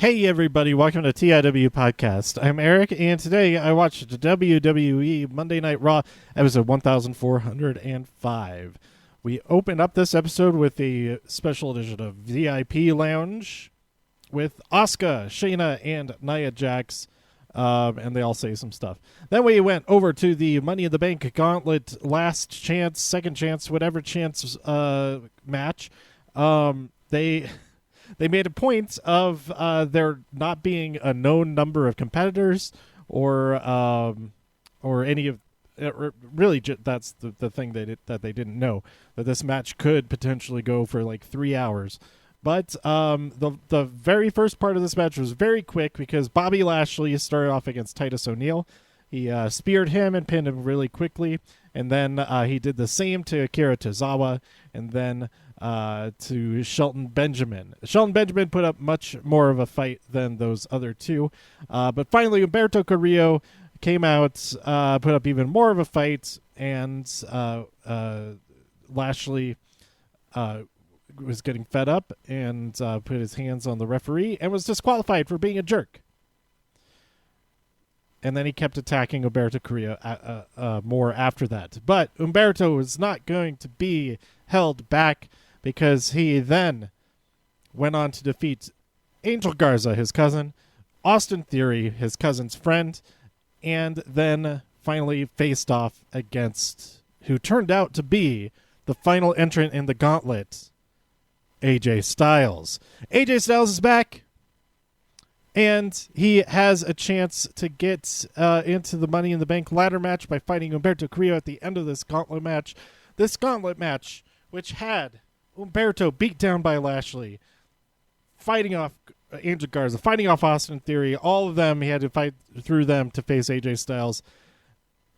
Hey everybody, welcome to TIW Podcast. I'm Eric, and today I watched WWE Monday Night Raw, episode 1405. We opened up this episode with a special edition of VIP Lounge with Asuka, Shayna, and Nia Jax, and they all say some stuff. Then we went over to the Money in the Bank Gauntlet last chance, second chance, whatever chance match. They made a point of there not being a known number of competitors, or any of really. That's the thing that they didn't know, that this match could potentially go for like 3 hours. But the very first part of this match was very quick because Bobby Lashley started off against Titus O'Neil. He speared him and pinned him really quickly, and then he did the same to Akira Tozawa, and then to Shelton Benjamin. Shelton Benjamin put up much more of a fight than those other two, but finally Humberto Carrillo came out, put up even more of a fight, and Lashley was getting fed up and put his hands on the referee and was disqualified for being a jerk. And then he kept attacking Humberto Carrillo more after that. But Humberto was not going to be held back, because he then went on to defeat Angel Garza, his cousin, Austin Theory, his cousin's friend, and then finally faced off against who turned out to be the final entrant in the Gauntlet, AJ Styles. AJ Styles is back, and he has a chance to get into the Money in the Bank ladder match by fighting Humberto Carrillo at the end of this Gauntlet match. This Gauntlet match, which had Humberto beat down by Lashley, fighting off Angel Garza, fighting off Austin Theory, all of them, he had to fight through them to face AJ Styles.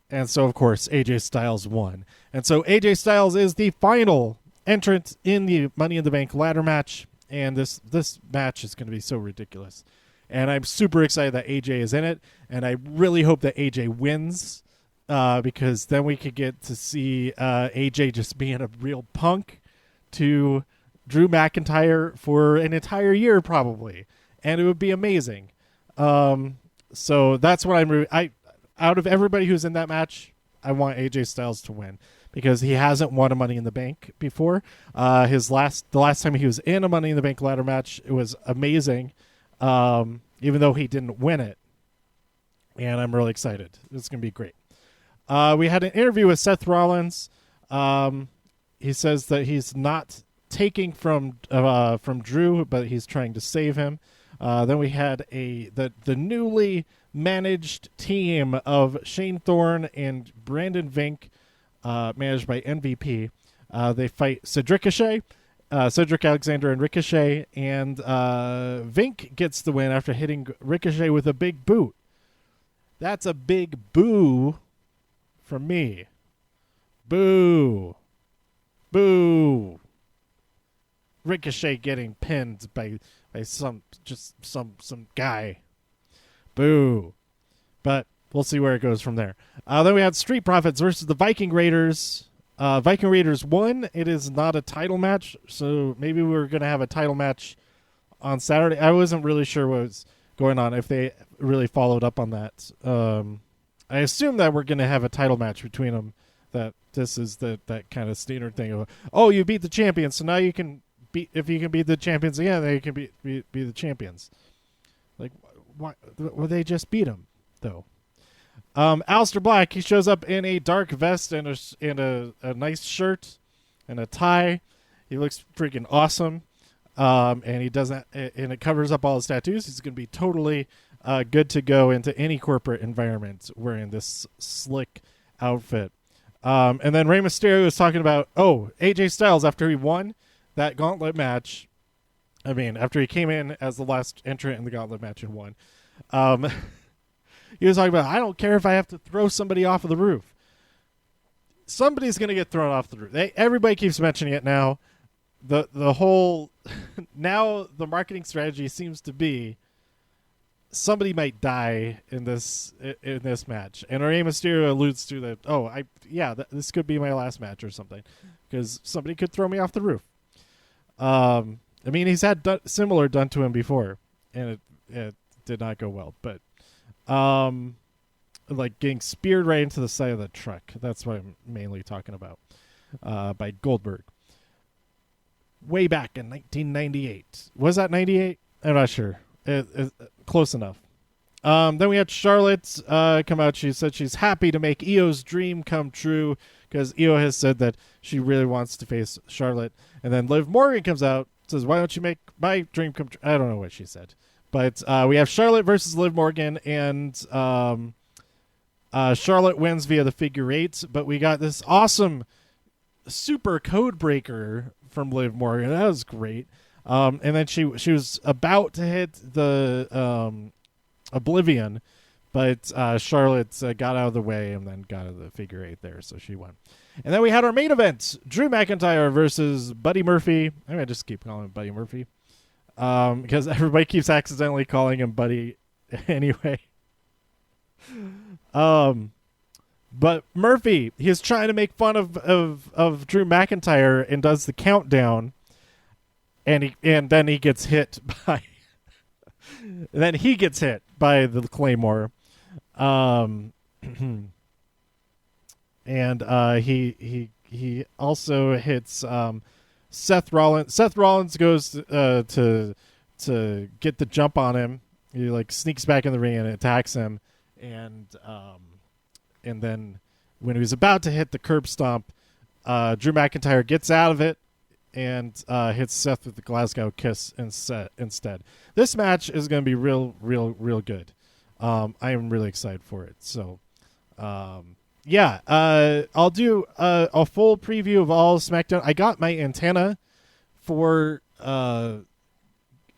And so, of course, AJ Styles won. And so AJ Styles is the final entrant in the Money in the Bank ladder match. And this match is going to be so ridiculous. And I'm super excited that AJ is in it. And I really hope that AJ wins, because then we could get to see AJ just being a real punk to Drew McIntyre for an entire year probably, and it would be amazing. So that's what out of everybody who's in that match, I want AJ Styles to win, because he hasn't won a Money in the Bank before. The last time he was in a Money in the Bank ladder match, it was amazing, even though he didn't win it, and I'm really excited. It's gonna be great. We had an interview with Seth Rollins. He says that he's not taking from Drew, but he's trying to save him. Then we had the newly managed team of Shane Thorne and Brandon Vink, managed by MVP. They fight Cedric Alexander and Ricochet, and Vink gets the win after hitting Ricochet with a big boot. That's a big boo from me. Boo. Boo. Ricochet getting pinned by some guy. Boo. But we'll see where it goes from there. Then we had Street Profits versus the Viking Raiders. Viking Raiders won. It is not a title match, so maybe we're going to have a title match on Saturday. I wasn't really sure what was going on, if they really followed up on that. I assume that we're going to have a title match between them, that this is that kind of standard thing of, oh, you beat the champions, so now you can beat, if you can beat the champions again, then you can be the champions. Like, why? Well, they just beat him, though. Aleister Black, he shows up in a dark vest and a nice shirt and a tie. He looks freaking awesome. And he doesn't, and it covers up all his tattoos. He's going to be totally good to go into any corporate environment wearing this slick outfit. And then Rey Mysterio was talking about, AJ Styles, after he won that Gauntlet match. I mean, after he came in as the last entrant in the Gauntlet match and won. He was talking about, I don't care if I have to throw somebody off of the roof. Somebody's going to get thrown off the roof. Everybody keeps mentioning it now. The whole now the marketing strategy seems to be somebody might die in this match, and Rey Mysterio alludes to that. This could be my last match or something, because somebody could throw me off the roof. I mean, he's had similar done to him before, and it did not go well. But like getting speared right into the side of the truck. That's what I'm mainly talking about. By Goldberg. Way back in 1998. Was that 98? I'm not sure. Close enough. Then we had Charlotte come out. She said she's happy to make Io's dream come true because Io has said that she really wants to face Charlotte. And then Liv Morgan comes out, says, why don't you make my dream come true? I don't know what she said. But we have Charlotte versus Liv Morgan, and Charlotte wins via the figure eight. But we got this awesome super code breaker from Liv Morgan. That was great. And then she was about to hit the Oblivion, but Charlotte got out of the way and then got out of the figure eight there, so she won. And then we had our main event, Drew McIntyre versus Buddy Murphy. I'm going to just keep calling him Buddy Murphy because everybody keeps accidentally calling him Buddy anyway. But Murphy, he's trying to make fun of Drew McIntyre and does the countdown, and then he gets hit by the Claymore, and he also hits Seth Rollins. Seth Rollins goes to get the jump on him. He like sneaks back in the ring and attacks him, and then when he was about to hit the curb stomp, Drew McIntyre gets out of it and hits Seth with the Glasgow Kiss instead. This match is going to be real good. I am really excited for it. So, I'll do a full preview of all SmackDown. I got my antenna for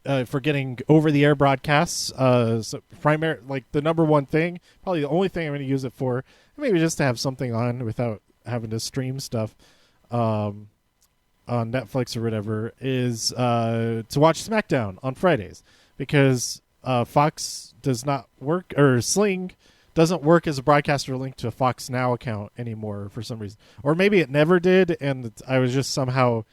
getting over-the-air broadcasts. So like the number one thing, probably the only thing I'm going to use it for, maybe just to have something on without having to stream stuff on Netflix or whatever, is to watch SmackDown on Fridays, because Fox does not work, or Sling doesn't work as a broadcaster linked to a Fox Now account anymore for some reason. Or maybe it never did, and I was just somehow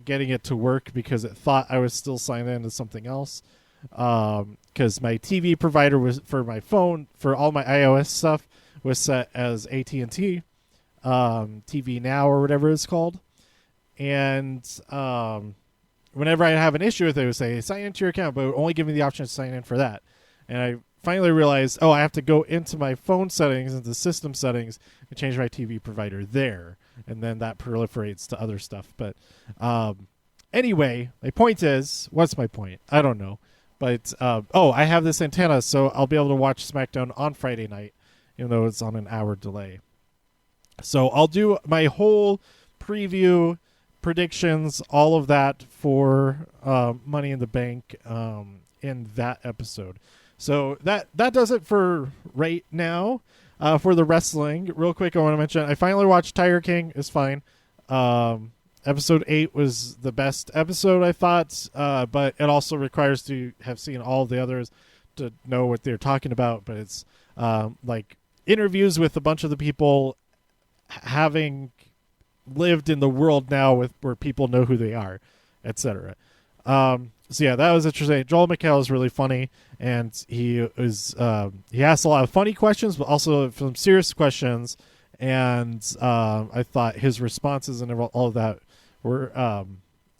getting it to work because it thought I was still signed into something else. Because my TV provider was for my phone, for all my iOS stuff, was set as AT&T TV Now or whatever it's called. And whenever I have an issue with it, it would say, sign into your account, but it would only give me the option to sign in for that. And I finally realized, I have to go into my phone settings, into system settings, and change my TV provider there. And then that proliferates to other stuff. But anyway, my point is, what's my point? I don't know. But, I have this antenna, so I'll be able to watch SmackDown on Friday night, even though it's on an hour delay. So I'll do my whole preview, predictions, all of that for Money in the Bank in that episode. So that does it for right now. For the wrestling, real quick, I want to mention I finally watched Tiger King. It's fine. Episode 8 was the best episode, I thought, but it also requires to have seen all the others to know what they're talking about. But it's like interviews with a bunch of the people having lived in the world now where people know who they are, etc. So yeah, that was interesting. Joel McHale is really funny, and he asked a lot of funny questions, but also some serious questions. And I thought his responses and all of that were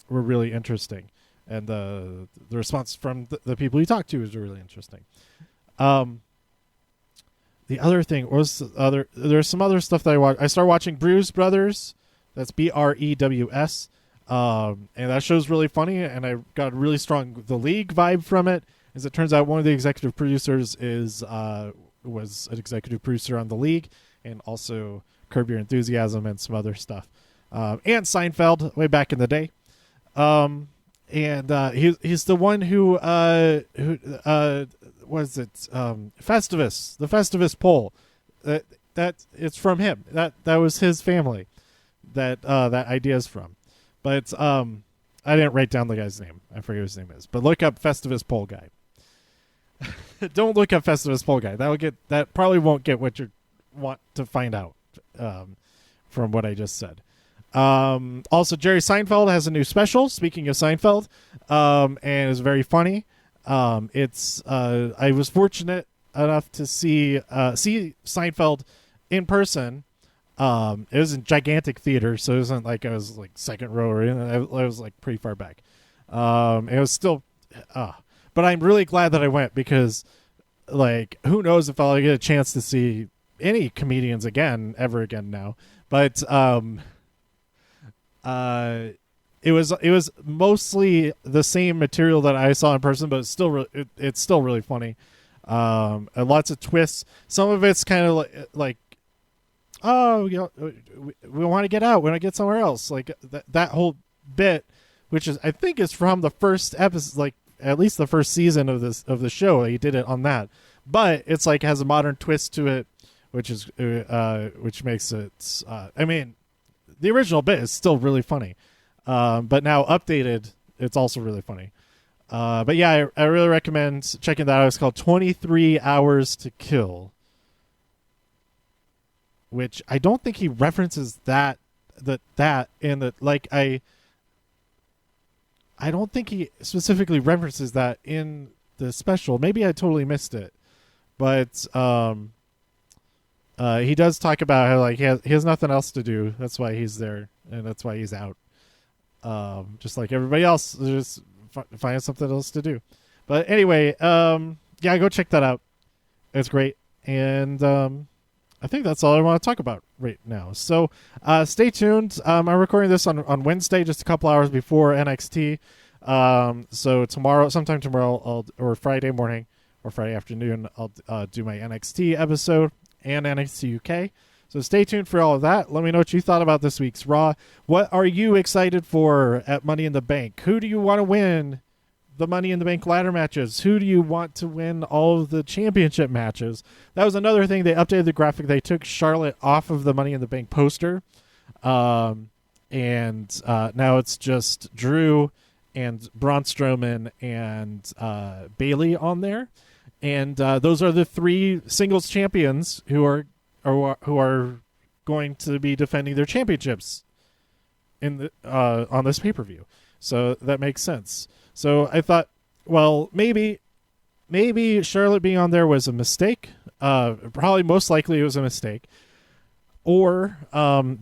really interesting, and the response from the people he talked to was really interesting. The other thing was there's some other stuff that I watched. I started watching Brews Brothers. That's BREWS. And that show's really funny, and I got a really strong The League vibe from it. As it turns out, one of the executive producers was an executive producer on The League, and also Curb Your Enthusiasm and some other stuff. And Seinfeld way back in the day. And he's the one who was it? Festivus, the Festivus poll. That it's from him. That was his family. That idea is from. But I didn't write down the guy's name. I forget what his name is. But look up Festivus poll guy. Don't look up Festivus poll guy. That probably won't get what you want to find out from what I just said. Also, Jerry Seinfeld has a new special. Speaking of Seinfeld, and it's very funny. It's I was fortunate enough to see Seinfeld in person. It was in gigantic theater, so it wasn't like I was like second row or anything. I was like pretty far back. It was still, but I'm really glad that I went because, like, who knows if I'll get a chance to see any comedians ever again now. But it was mostly the same material that I saw in person, but it's still really funny. And lots of twists. Some of it's kind of like oh, we want to get out. We want to get somewhere else. Like that whole bit, which I think is from the first episode, like at least the first season of the show. He did it on that, but it's like has a modern twist to it, which makes it. I mean, the original bit is still really funny, but now updated, it's also really funny. But yeah, I really recommend checking that out. It's called 23 Hours to Kill, which I don't think he references that in the, like, I don't think he specifically references that in the special. Maybe I totally missed it, but he does talk about how like he has nothing else to do. That's why he's there, and that's why he's out. Just like everybody else, just find something else to do. But anyway, yeah, go check that out. It's great, and I think that's all I want to talk about right now. So stay tuned. I'm recording this on Wednesday, just a couple hours before NXT. So sometime tomorrow, or Friday morning or Friday afternoon, I'll do my NXT episode and NXT UK. So stay tuned for all of that. Let me know what you thought about this week's Raw. What are you excited for at Money in the Bank? Who do you want to win the Money in the Bank ladder matches? Who do you want to win all of the championship matches? That was another thing. They updated the graphic. They took Charlotte off of the Money in the Bank poster. And now it's just Drew and Braun Strowman and Bayley on there. And those are the three singles champions who are going to be defending their championships in the on this pay-per-view. So that makes sense. So I thought, well, maybe Charlotte being on there was a mistake. Probably most likely it was a mistake. Or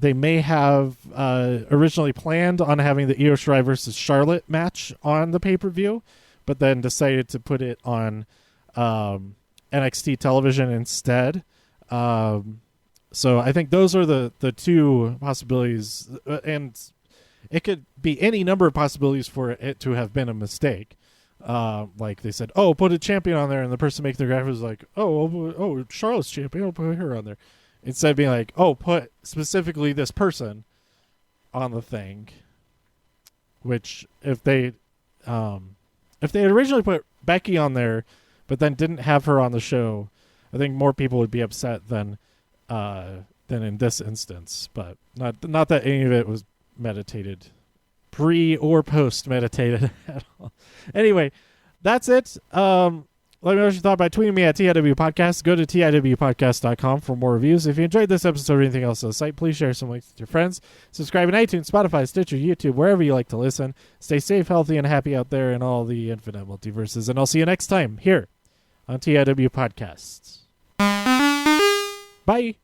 they may have originally planned on having the Io Shirai versus Charlotte match on the pay-per-view, but then decided to put it on NXT television instead. So I think those are the two possibilities, and it could be any number of possibilities for it to have been a mistake. Like they said, oh, put a champion on there, and the person making the graphic was like, oh, Charlotte's champion, I'll put her on there. Instead of being like, oh, put specifically this person on the thing. Which, if they had originally put Becky on there, but then didn't have her on the show, I think more people would be upset than in this instance. But not that any of it was meditated, pre or post meditated at all. Anyway, that's it. Let me know what you thought by tweeting me at TIW Podcast. Go to TIWpodcast.com for more reviews. If you enjoyed this episode or anything else on the site, please share some links with your friends. Subscribe on iTunes, Spotify, Stitcher, YouTube, wherever you like to listen. Stay safe, healthy, and happy out there in all the infinite multiverses. And I'll see you next time here on TIW Podcasts. Bye.